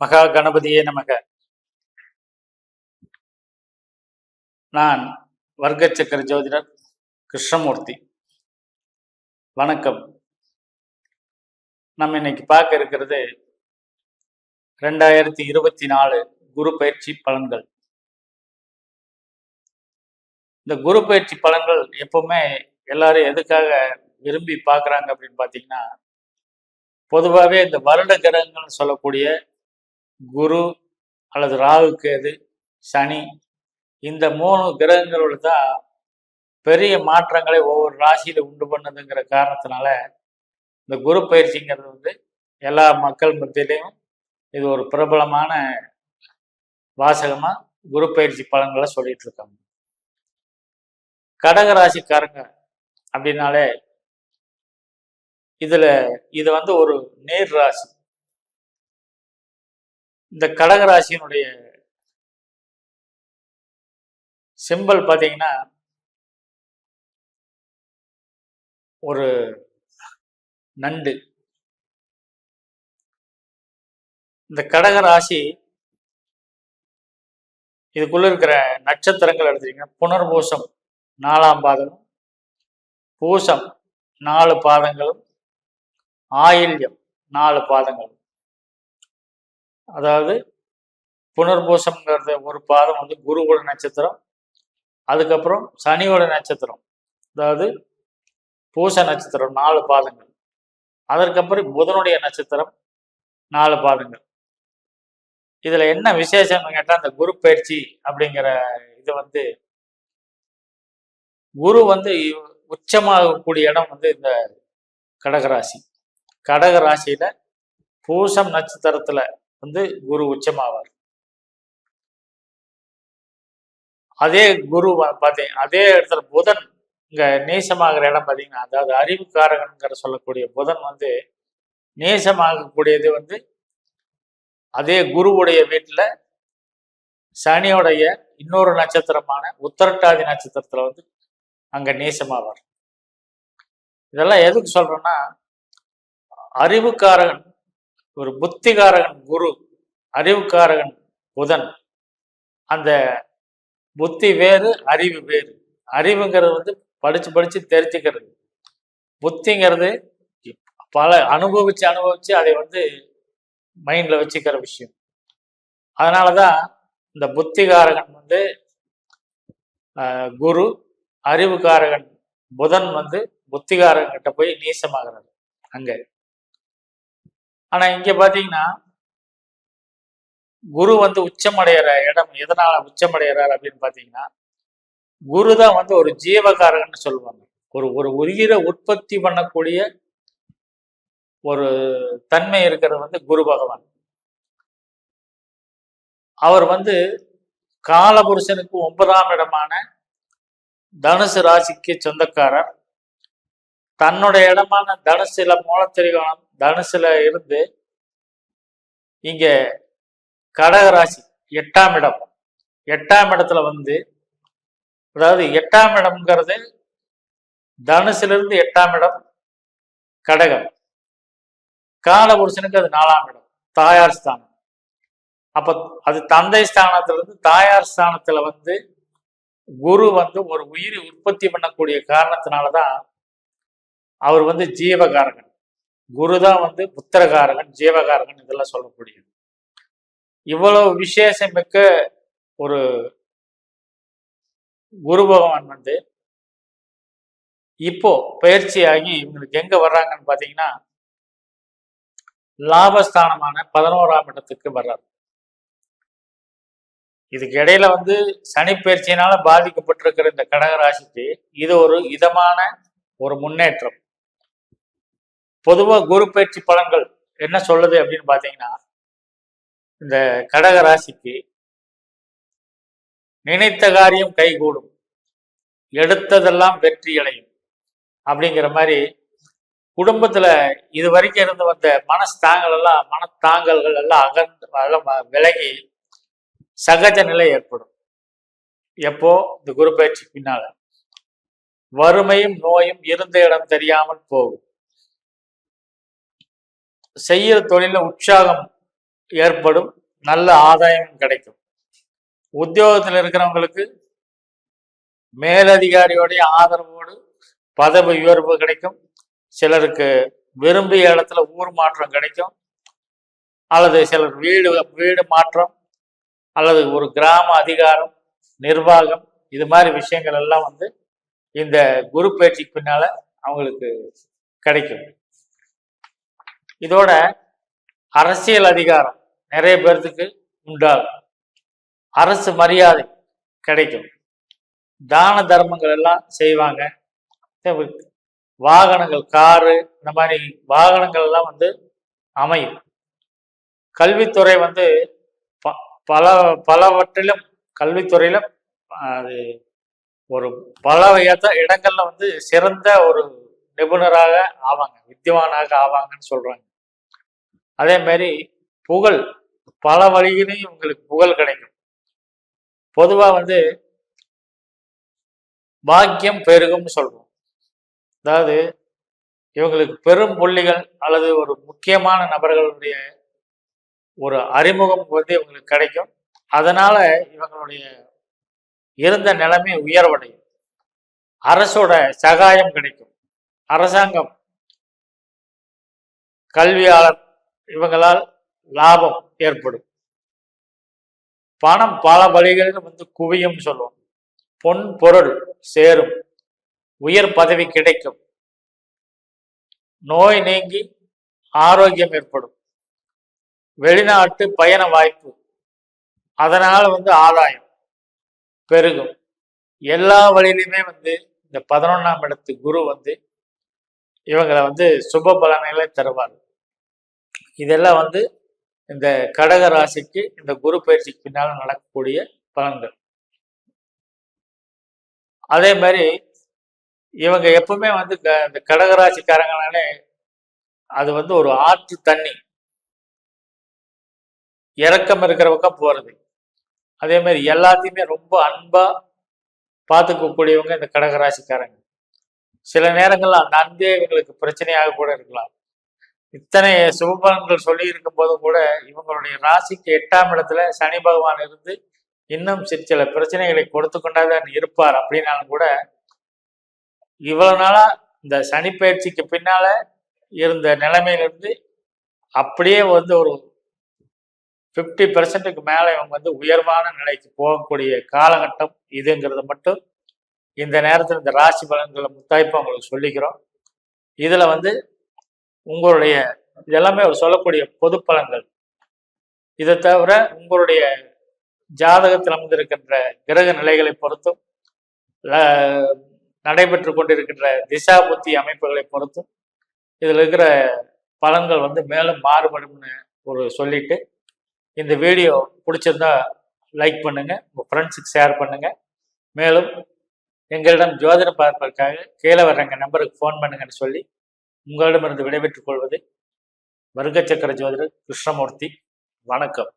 மகா கணபதியே நமக. நான் வர்க்கச்சக்கர ஜோதிடர் கிருஷ்ணமூர்த்தி. வணக்கம். நம்ம இன்னைக்கு பார்க்க இருக்கிறது 2024 குரு பயிற்சி பலன்கள். இந்த குரு பயிற்சி பலன்கள் எப்பவுமே எல்லாரும் எதுக்காக விரும்பி பார்க்குறாங்க அப்படின்னு பார்த்தீங்கன்னா, பொதுவாகவே இந்த வருட கிரகங்கள்னு சொல்லக்கூடிய குரு அல்லது ராகு கேது சனி, இந்த 3 கிரகங்களோட தான் பெரிய மாற்றங்களை ஒவ்வொரு ராசியில உண்டு பண்ணுதுங்கிற காரணத்தினால இந்த குரு பயிற்சிங்கிறது எல்லா மக்கள் மத்தியிலையும் இது ஒரு பிரபலமான வாசகமா குரு பயிற்சி பலன்களை சொல்லிட்டு இருக்காங்க. கடகராசிக்காரங்க அப்படின்னாலே இது ஒரு நேர் ராசி. இந்த கடகராசியினுடைய சிம்பல் பார்த்தீங்கன்னா ஒரு நண்டு. இந்த கடகராசி இதுக்குள்ள இருக்கிற நட்சத்திரங்கள் எடுத்தீங்கன்னா புனர்பூசம் 4ஆம் பாதமும், பூசம் 4 பாதங்களும், ஆயில்யம் 4 பாதங்களும். அதாவது புனர்பூசம்ங்கிறது ஒரு பாதம் குருவோட நட்சத்திரம், அதுக்கப்புறம் சனியோட நட்சத்திரம், அதாவது பூச நட்சத்திரம் 4 பாதங்கள், அதற்கப்புறம் புதனுடைய நட்சத்திரம் 4 பாதங்கள். இதுல என்ன விசேஷம்னு கேட்டா, இந்த குரு பயிற்சி அப்படிங்கிற இது குரு உச்சமாகக்கூடிய இடம் இந்த கடகராசி. கடகராசியில பூசம் நட்சத்திரத்துல குரு உச்சமாவார். அதே குரு அதே இடத்துல புதன் இங்க நேசமாகிற இடம் பார்த்தீங்கன்னா, அதாவது அறிவுக்காரகன்கிற சொல்லக்கூடிய புதன் நேசமாகக்கூடியது அதே குருவுடைய வீட்டுல சனியோடைய இன்னொரு நட்சத்திரமான உத்திரட்டாதி நட்சத்திரத்துல அங்க நேசமாவார். இதெல்லாம் எதுக்கு சொல்றேன்னா, அறிவுக்காரகன் ஒரு புத்திகாரகன் குரு, அறிவுக்காரகன் புதன். அந்த புத்தி வேறு, அறிவு வேறு. அறிவுங்கிறது படிச்சு தெரிஞ்சுக்கிறது. புத்திங்கிறது பல அனுபவிச்சு அதை மைண்ட்ல வச்சுக்கிற விஷயம். அதனாலதான் இந்த புத்திகாரகன் குரு, அறிவுக்காரகன் புதன் புத்திகாரகன் கிட்ட போய் நீசமாகிறது அங்க. ஆனா இங்க பாத்தீங்கன்னா குரு உச்சமடைகிற இடம் எதனால உச்சமடைகிறார் அப்படின்னு பாத்தீங்கன்னா, குருதான் ஒரு ஜீவகாரகன்னு சொல்லுவாங்க. ஒரு உயிரை உற்பத்தி பண்ணக்கூடிய ஒரு தன்மை இருக்கிறது குரு பகவான். அவர் காலபுருஷனுக்கு 9ஆம் இடமான தனுசு ராசிக்கு சொந்தக்காரர். தன்னுடைய இடமான தனுசுல மூலத்திரிகோணம் தனுசுல இருந்து இங்க கடகராசி 8ஆம் இடம், 8ஆம் இடத்துல அதாவது 8ஆம் இடம்ங்கிறது தனுசுல இருந்து 8ஆம் இடம் கடகம். காலபுருஷனுக்கு அது 4ஆம் இடம், தாயார் ஸ்தானம். அப்ப அது தந்தை ஸ்தானத்திலிருந்து தாயார் ஸ்தானத்துல குரு ஒரு உயிரை உற்பத்தி பண்ணக்கூடிய காரணத்தினாலதான் அவர் ஜீவகாரகன். குருதான் புத்திரகாரகன், ஜீவகாரகன் இதெல்லாம் சொல்லக்கூடியது. இவ்வளவு விசேஷம் மிக்க ஒரு குரு பகவான் இப்போ பயிற்சியாகி இவங்களுக்கு எங்க வர்றாங்கன்னு பாத்தீங்கன்னா, லாபஸ்தானமான 11ஆம் இடத்துக்கு வர்றாரு. இதுக்கு இடையில சனி பயிற்சியினால பாதிக்கப்பட்டிருக்கிற இந்த கடகராசிக்கு இது ஒரு இதமான ஒரு முன்னேற்றம். பொதுவா குரு பயிற்சி பலன்கள் என்ன சொல்லுது அப்படின்னு பாத்தீங்கன்னா, இந்த கடகராசிக்கு நினைத்த காரியம் கைகூடும், எடுத்ததெல்லாம் வெற்றி அடையும் அப்படிங்கிற மாதிரி குடும்பத்துல இது வரைக்கும் இருந்து வந்த மனத்தாங்கல்கள் எல்லாம் அகன்று விலகி சகஜ நிலை ஏற்படும். எப்போ இந்த குரு பயிற்சி பின்னால வறுமையும் நோயும் இருந்த இடம் தெரியாமல் போகும். செய்யற தொழில உற்சாகம் ஏற்படும், நல்ல ஆதாயம் கிடைக்கும். உத்தியோகத்தில் இருக்கிறவங்களுக்கு மேலதிகாரியோடைய ஆதரவோடு பதவி உயர்வு கிடைக்கும். சிலருக்கு விரும்பிய இடத்துல ஊர் மாற்றம் கிடைக்கும், அல்லது சிலர் வீடு மாற்றம், அல்லது ஒரு கிராம அதிகாரம், நிர்வாகம், இது மாதிரி விஷயங்கள் எல்லாம் வந்து இந்த குரு பயிற்சிக்கு பின்னால அவங்களுக்கு கிடைக்கும். இதோட அரசியல் அதிகாரம் நிறைய பேர்த்துக்கு உண்டாகும், அரசு மரியாதை கிடைக்கும், தான தர்மங்கள் எல்லாம் செய்வாங்க, வாகனங்கள், காரு, இந்த மாதிரி வாகனங்கள் எல்லாம் வந்து அமையும். கல்வித்துறை வந்து பலவற்றிலும் கல்வித்துறையில அது ஒரு பல இடங்கள்ல வந்து சிறந்த ஒரு நிபுணராக ஆவாங்க, வித்தியவானாக ஆவாங்கன்னு சொல்றாங்க. அதே மாதிரி புகழ், பல வழியிலையும் உங்களுக்கு புகழ் கிடைக்கும். பொதுவா வந்து பாக்கியம் பெருகும்னு சொல்றோம். அதாவது இவங்களுக்கு பெரும் புள்ளிகள் அல்லது ஒரு முக்கியமான நபர்களுடைய ஒரு அறிமுகம் வந்து இவங்களுக்கு கிடைக்கும். அதனால இவங்களுடைய இருந்த நிலைமை உயர்வடையும். அரசோட சகாயம் கிடைக்கும். அரசாங்கம், கல்வியாளர், இவங்களால் லாபம் ஏற்படும். பணம் பல வழிகளில் வந்து குவியும் சொல்லுவோம். பொன் பொருள் சேரும், உயர் பதவி கிடைக்கும், நோய் நீங்கி ஆரோக்கியம் ஏற்படும், வெளிநாட்டு பயண வாய்ப்பு, அதனால வந்து ஆதாயம் பெருகும். எல்லா வழியிலுமே வந்து இந்த 11ஆம் இடத்து குரு வந்து இவங்களை வந்து சுப பலன்களை தருவார். இதெல்லாம் வந்து இந்த கடக ராசிக்கு இந்த குரு பயிற்சிக்கு பின்னால் நடக்கக்கூடிய பலன்கள். அதே மாதிரி இவங்க எப்பவுமே வந்து இந்த கடகராசிக்காரங்கனாலே அது வந்து ஒரு ஆற்று தண்ணி, இறக்கம் இருக்கிற பக்கம் போறது. அதே மாதிரி எல்லாத்தையுமே ரொம்ப அன்பா பார்த்துக்கக்கூடியவங்க இந்த கடகராசிக்காரங்க. சில நேரங்கள்ல அந்த அன்பே இவங்களுக்கு பிரச்சனையாக கூட இருக்கலாம். இத்தனை சுபபலன்கள் சொல்லி இருக்கும் போதும் கூட இவங்களுடைய ராசிக்கு 8ஆம் இடத்துல சனி பகவான் இருந்து இன்னும் சில பிரச்சனைகளை கொடுத்து கொண்டாதான் இருப்பார். அப்படின்னாலும் கூட இவ்வளவு நாளா இந்த சனி பயிற்சிக்கு பின்னால இருந்த நிலைமையிலிருந்து அப்படியே வந்து ஒரு 50% மேல இவங்க வந்து உயர்வான நிலைக்கு போகக்கூடிய காலகட்டம் இதுங்கிறத மட்டும் இந்த நேரத்தில் இந்த ராசி பலன்களை முத்தாய்ப்பு உங்களுக்கு சொல்லிக்கிறோம். இதுல வந்து உங்களுடைய இதெல்லாமே ஒரு சொல்லக்கூடிய பொது பலன்கள். இதை தவிர உங்களுடைய ஜாதகத்தில் அமைந்திருக்கின்ற கிரக நிலைகளை பொறுத்தும் நடைபெற்று கொண்டிருக்கின்ற திசா புத்தி அமைப்புகளை பொறுத்தும் இதில் இருக்கிற பலன்கள் வந்து மேலும் மாறுபடும்னு ஒரு சொல்லிட்டு, இந்த வீடியோ பிடிச்சிருந்தா லைக் பண்ணுங்க, உங்கள் ஃப்ரெண்ட்ஸுக்கு ஷேர் பண்ணுங்க. மேலும் எங்களிடம் ஜோதிடம் பார்ப்பதற்காக கீழே வர்ற எங்கள் நம்பருக்கு ஃபோன் பண்ணுங்கன்னு சொல்லி உங்களிடமிருந்து விடைபெற்றுக் கொள்வது வருக சக்கர ஜோதிடர் கிருஷ்ணமூர்த்தி. வணக்கம்.